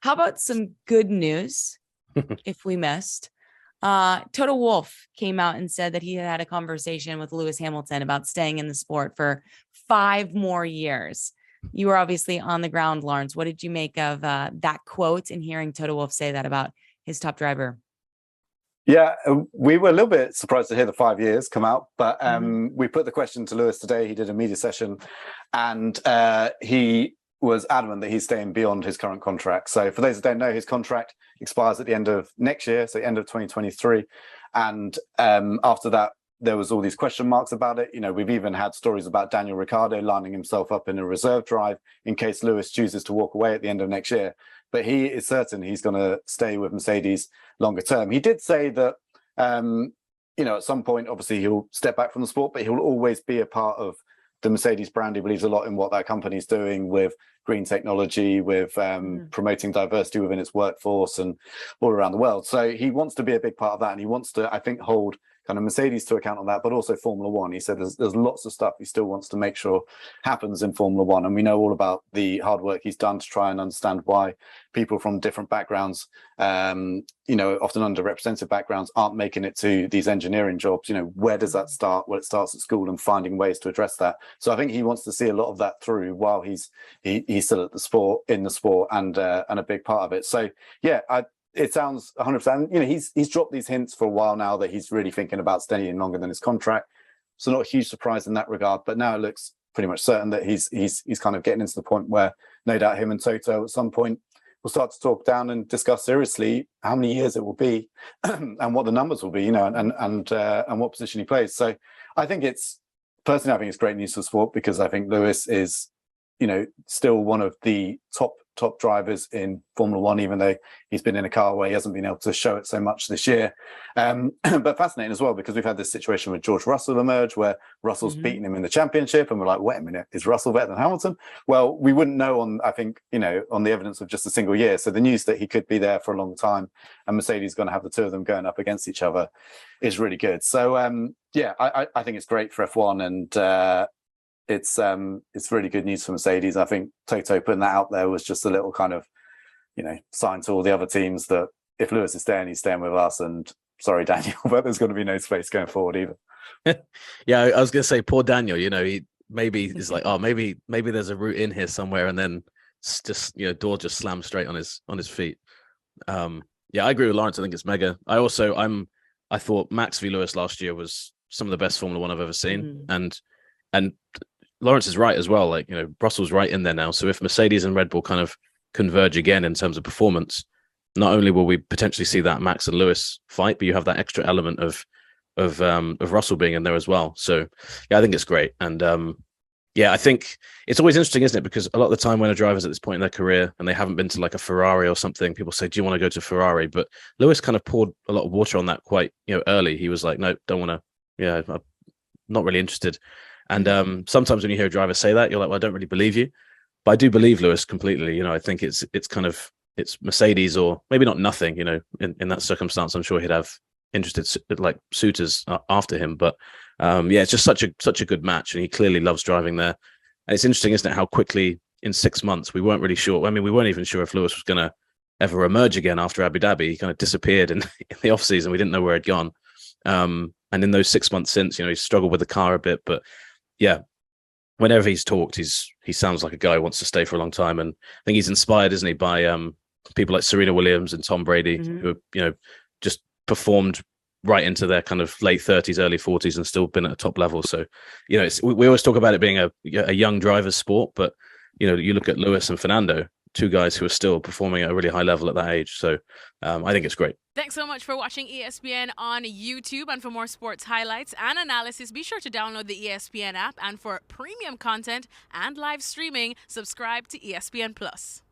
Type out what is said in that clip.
How about some good news, if we missed? Toto Wolff came out and said that he had a conversation with Lewis Hamilton about staying in the sport for 5 more years. You were obviously on the ground, Laurence. What did you make of that quote and hearing Toto Wolff say that about his top driver? Yeah, we were a little bit surprised to hear the 5 years come out, but we put the question to Lewis today. He did a media session, and he was adamant that he's staying beyond his current contract. So for those that don't know, his contract expires at the end of next year, so end of 2023. And after that, there was all these question marks about it. You know, we've even had stories about Daniel Ricciardo lining himself up in a reserve drive in case Lewis chooses to walk away at the end of next year. But he is certain he's going to stay with Mercedes longer term. He did say that, you know, at some point, obviously, he'll step back from the sport, but he'll always be a part of the Mercedes brand. He believes a lot in what that company's doing with green technology, with promoting diversity within its workforce and all around the world. So he wants to be a big part of that. And he wants to, I think, hold kind of Mercedes to account on that, but also Formula One. He said there's lots of stuff he still wants to make sure happens in Formula One. And we know all about the hard work he's done to try and understand why people from different backgrounds, you know, often underrepresented backgrounds, aren't making it to these engineering jobs. You know, where does that start? Well, it starts at school, and finding ways to address that. So I think he wants to see a lot of that through while he's still at the sport, in the sport, and a big part of it. So yeah, it sounds 100%. You know, he's dropped these hints for a while now that he's really thinking about staying longer than his contract. So not a huge surprise in that regard. But now it looks pretty much certain that he's kind of getting into the point where no doubt him and Toto at some point will start to talk down and discuss seriously how many years it will be and what the numbers will be. You know, and what position he plays. So I think it's great news for sport, because I think Lewis is, you know, still one of the top drivers in Formula One, even though he's been in a car where he hasn't been able to show it so much this year. But fascinating as well, because we've had this situation with George Russell emerge, where Russell's beaten him in the championship, and we're like, wait a minute, is Russell better than Hamilton? Well, we wouldn't know on the evidence of just a single year. So the news that he could be there for a long time, and Mercedes is going to have the two of them going up against each other, is really good. So yeah, I think it's great for F1, and it's really good news for Mercedes. I think Toto putting that out there was just a little kind of, you know, sign to all the other teams that if Lewis is staying, he's staying with us. And sorry, Daniel, but there's going to be no space going forward either. Yeah, I was going to say, poor Daniel. You know, he maybe is like, oh, maybe there's a route in here somewhere, and then it's just, you know, door just slams straight on his feet. Yeah, I agree with Laurence. I think it's mega. I thought Max v Lewis last year was some of the best Formula One I've ever seen, and Laurence is right as well. Like, you know, Russell's right in there now. So if Mercedes and Red Bull kind of converge again in terms of performance, not only will we potentially see that Max and Lewis fight, but you have that extra element of Russell being in there as well. So yeah, I think it's great. And yeah, I think it's always interesting, isn't it? Because a lot of the time when a driver's at this point in their career and they haven't been to like a Ferrari or something, people say, do you want to go to Ferrari? But Lewis kind of poured a lot of water on that quite, you know, early. He was like, no, don't want to. Yeah, I'm not really interested. And sometimes when you hear a driver say that, you're like, well, I don't really believe you. But I do believe Lewis completely. You know, I think it's Mercedes, or maybe not nothing, you know, in that circumstance. I'm sure he'd have interested like suitors after him. But yeah, it's just such a good match. And he clearly loves driving there. And it's interesting, isn't it, how quickly in 6 months, we weren't really sure. I mean, we weren't even sure if Lewis was going to ever emerge again after Abu Dhabi. He kind of disappeared in the off season. We didn't know where he'd gone. And in those 6 months since, you know, he struggled with the car a bit, but yeah, whenever he's talked, he sounds like a guy who wants to stay for a long time. And I think he's inspired, isn't he, by people like Serena Williams and Tom Brady, who, you know, just performed right into their kind of late 30s, early 40s, and still been at a top level. So, you know, we always talk about it being a young driver's sport, but, you know, you look at Lewis and Fernando, two guys who are still performing at a really high level at that age. So I think it's great. Thanks so much for watching ESPN on YouTube. And for more sports highlights and analysis, be sure to download the ESPN app. And for premium content and live streaming, subscribe to ESPN Plus.